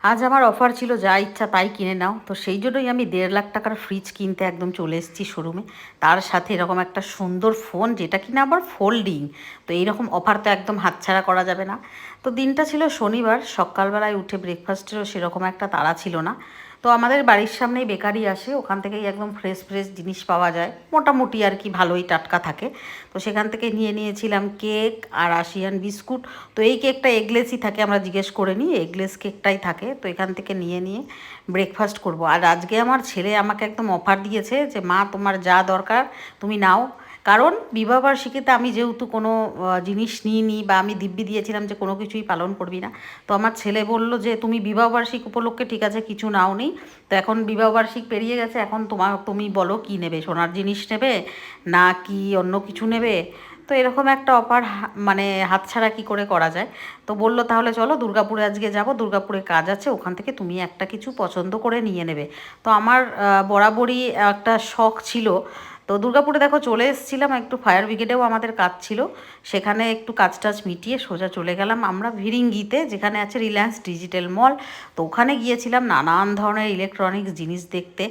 আজ আমার অফার ছিল যা ইচ্ছা তাই কিনে নাও, তো সেই জন্যই আমি 1.5 লাখ টাকার ফ্রিজ কিনতে একদম চলে এসেছি শোরুমে। তার সাথে এরকম একটা সুন্দর ফোন, যেটা কিনা আবার ফোল্ডিং। তো এইরকম অফার তো একদম হাতছাড়া করা যাবে না। তো দিনটা ছিল শনিবার, সকালবেলায় উঠে ব্রেকফাস্টেরও সেরকম একটা তাড়া ছিল না। তো আমাদের বাড়ির সামনেই বেকারি আসে, ওখান থেকেই একদম ফ্রেশ ফ্রেশ জিনিস পাওয়া যায়, মোটামুটি আর কি ভালোই টাটকা থাকে। তো সেখান থেকে নিয়েছিলাম কেক আর আশিয়ান বিস্কুট। তো এই কেকটা এগলেসই থাকে, আমরা জিজ্ঞেস করে নিই, এগলেস কেকটাই থাকে। তো এখান থেকে নিয়ে ব্রেকফাস্ট করব। আর আজকে আমার ছেলে আমাকে একদম অফার দিয়েছে যে মা তোমার যা দরকার তুমি নাও। কারণ বিবাহবার্ষিকীতে আমি যেহেতু কোনো জিনিস নিইনি, বা আমি দিব্যি দিয়েছিলাম যে কোনো কিছুই পালন করবি না। তো আমার ছেলে বলল যে তুমি বিবাহবার্ষিক উপলক্ষে ঠিক আছে কিছু নাও নি, তো এখন বিবাহবার্ষিক পেরিয়ে গেছে, এখন তুমি বলো কি নেবে, সোনার জিনিস নেবে না কি অন্য কিছু নেবে। তো এরকম একটা অফার মানে হাতছাড়া কী করে করা যায়। তো বললো তাহলে চলো দুর্গাপুরে আজকে যাব, দুর্গাপুরে কাজ আছে, ওখান থেকে তুমি একটা কিছু পছন্দ করে নিয়ে নেবে। তো আমার বরাবরই একটা শখ ছিল। তো দুর্গাপুরে দেখো চলে এসেছিলাম, একটু ফায়ার ব্রিগেডেও আমাদের কাজ ছিল, সেখানে একটু কাজ টাজ মিটিয়ে সোজা চলে গেলাম আমরা ভিরিঙ্গিতে, যেখানে আছে রিলায়েন্স ডিজিটাল মল। তো ওখানে গিয়েছিলাম নানান ধরনের ইলেকট্রনিক্স জিনিস দেখতে।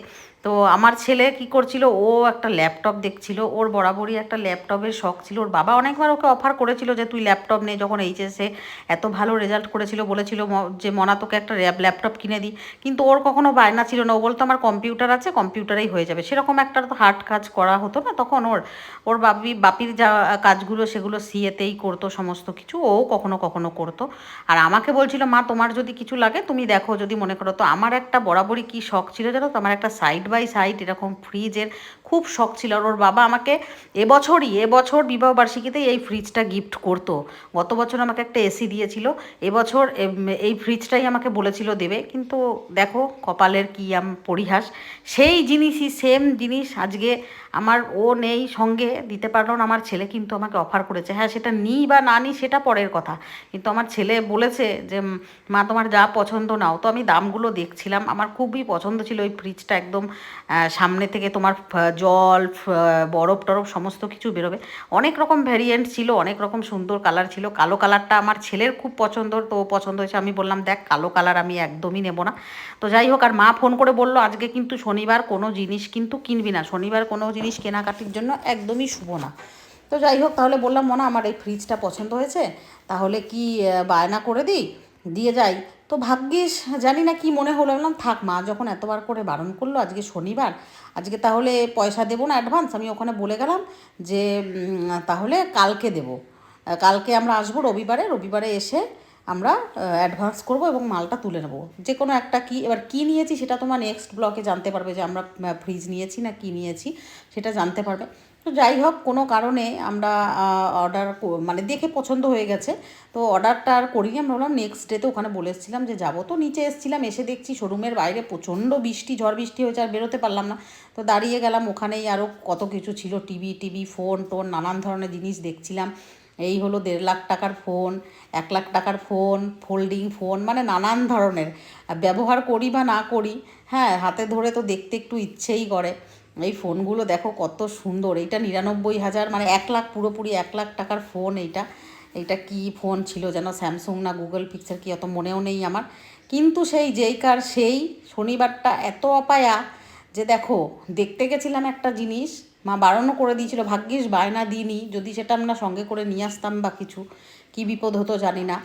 তো আমার ছেলে কি করছিল, ও একটা ল্যাপটপ দেখছিল, ওর বরাবরই একটা ল্যাপটপের শখ ছিল। ওর বাবা অনেকবার ওকে অফার করেছিল যে তুই ল্যাপটপ নে, যখন এইচএসে এত ভালো রেজাল্ট করেছিল, বলেছিল যে মনা তোকে একটা ল্যাপটপ কিনে দিই। কিন্তু ওর কখনো বায়না ছিল না, ও বলতো আমার কম্পিউটার আছে, কম্পিউটারেই হয়ে যাবে। সেরকম একটা তো হার্ড কাজ করা হতো না তখন ওর। ওর বাপির যা কাজগুলো সেগুলো সিএতেই করতো সমস্ত কিছু, ও কখনো কখনো করতো। আর আমাকে বলছিল মা তোমার যদি কিছু লাগে তুমি দেখো যদি মনে করো। তো আমার একটা বরাবরই কি শখ ছিল জানো তো, আমার একটা সাইড বাই সাইড এরকম ফ্রিজের খুব শখ ছিল। আর ওর বাবা আমাকে এবছর বিবাহবার্ষিকীতেই এই ফ্রিজটা গিফট করতো। গত বছর আমাকে একটা এসি দিয়েছিল, এবছর এই ফ্রিজটাই আমাকে বলেছিল দেবে। কিন্তু দেখো কপালের কি পরিহাস, সেই জিনিসই সেম জিনিস আজকে আমার ও নেই সঙ্গে, দিতে পারলো না। আমার ছেলে কিন্তু আমাকে অফার করেছে, হ্যাঁ সেটা নিই বা না নিই সেটা পরের কথা, কিন্তু আমার ছেলে বলেছে যে মা তোমার যা পছন্দ নাও। তো আমি দামগুলো দেখছিলাম, আমার খুবই পছন্দ ছিল ওই ফ্রিজটা, একদম সামনে থেকে তোমার জল বরফ টরফ সমস্ত কিছু বেরোবে। অনেক রকম ভ্যারিয়েন্ট ছিল, অনেক রকম সুন্দর কালার ছিল। কালো কালারটা আমার ছেলের খুব পছন্দ, তো পছন্দ হয়েছে। আমি বললাম দেখ কালো কালার আমি একদমই নেব না। তো যাই হোক, আর মা ফোন করে বললো আজকে কিন্তু শনিবার, কোনো জিনিস কিন্তু কিনবি না, শনিবার কোনো জিনিস কেনাকাটির জন্য একদমই শুভ না। তো যাই হোক, তাহলে বললাম মনে আমার এই ফ্রিজটা পছন্দ হয়েছে, তাহলে কি বায়না করে দিই, দিয়ে যাই। তো ভাগ্যিস জানি না কি মনে হলো, বললাম থাক মা যখন এতবার করে বারণ করলো, আজকে শনিবার, আজকে তাহলে পয়সা দেবো না অ্যাডভান্স। আমি ওখানে বলে গেলাম যে তাহলে কালকে দেবো, কালকে আমরা আসবো রবিবারে এসে আমরা অ্যাডভান্স করব এবং মালটা তুলে নেবো। যে কোনো একটা কি, এবার কী নিয়েছি সেটা তোমার নেক্সট ব্লকে জানতে পারবে, যে আমরা ফ্রিজ নিয়েছি না কি নিয়েছি সেটা জানতে পারবে। তো যাই হোক, কোনো কারণে আমরা অর্ডার মানে দেখে পছন্দ হয়ে গেছে, তো অর্ডারটা আর করিনি। আমরা বললাম নেক্সট ডেতে ওখানে বলেছিলাম যে যাবো। তো নিচে এসেছিলাম, এসে দেখছি শোরুমের বাইরে প্রচণ্ড বৃষ্টি, ঝড় বৃষ্টি হয়েছে, আর বেরোতে পারলাম না। তো দাঁড়িয়ে গেলাম ওখানেই, আরও কত কিছু ছিল, টিভি ফোন টোন নানান ধরনের জিনিস দেখছিলাম। এই হলো 1.5 লাখ টাকার ফোন, 1 লাখ টাকার ফোন, ফোল্ডিং ফোন, মানে নানান ধরনের। ব্যবহার করি বা না করি, হ্যাঁ হাতে ধরে তো দেখতে একটু ইচ্ছেই করে। এই ফোনগুলো দেখো কত সুন্দর, এইটা 99,000, মানে 1 লাখ, পুরোপুরি 1 লাখ টাকার ফোন এইটা। এইটা কি ফোন ছিল যেন, স্যামসুং না গুগল পিক্সেল কি, অত মনেও নেই আমার। কিন্তু যেইকার সেই শনিবারটা এত অপায়া যে দেখো, দেখতে গেছিলাম একটা জিনিস, মা বারণও করে দিয়েছিল, ভাগ্যিস বায়না দিইনি, যদি সেটা আমরা সঙ্গে করে নিয়ে আসতাম বা কিছু কি বিপদ হতো জানি না।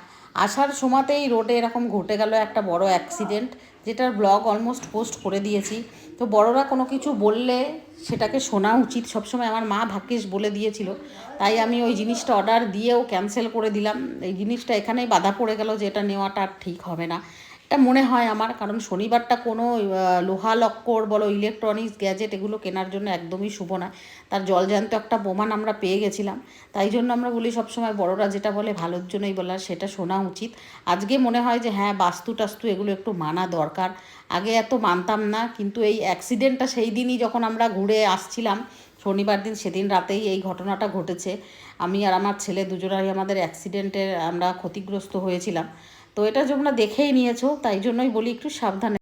আসার সময়তেই রোডে এরকম ঘটে গেল একটা বড় অ্যাক্সিডেন্ট, যেটার ব্লগ অলমোস্ট পোস্ট করে দিয়েছি। তো বড়রা কোনো কিছু বললে সেটাকে শোনা উচিত সবসময়, আমার মা ভাগ্যিস বলে দিয়েছিল, তাই আমি ওই জিনিসটা অর্ডার দিয়েও ক্যান্সেল করে দিলাম। এই জিনিসটা এখানেই বাধা পড়ে গেল যে এটা নেওয়াটা আর ঠিক হবে না, এটা মনে হয় আমার। কারণ শনিবারটা কোনো লোহা লক্কর বলো, ইলেকট্রনিক্স গ্যাজেট এগুলো কেনার জন্য একদমই শুভ না। তার জলজ্যান্ত একটা প্রমাণ আমরা পেয়ে গেছিলাম। তাই জন্য আমরা বলি সবসময় বড়রা যেটা বলে ভালোর জন্যই বলা, সেটা শোনা উচিত। আজকে মনে হয় যে হ্যাঁ বাস্তু টাস্তু এগুলো একটু মানা দরকার, আগে এত মানতাম না। কিন্তু এই অ্যাক্সিডেন্টটা সেই দিনই যখন আমরা ঘুরে আসছিলাম, শনিবার দিন, সেদিন রাতেই এই ঘটনাটা ঘটেছে। আমি আর আমার ছেলে দুজনাই আমাদের অ্যাক্সিডেন্টে আমরা ক্ষতিগ্রস্ত হয়েছিলাম। তো এটা তোমরা দেখেই নিয়েছো, তাই জন্যই বলি একটু সাবধানে।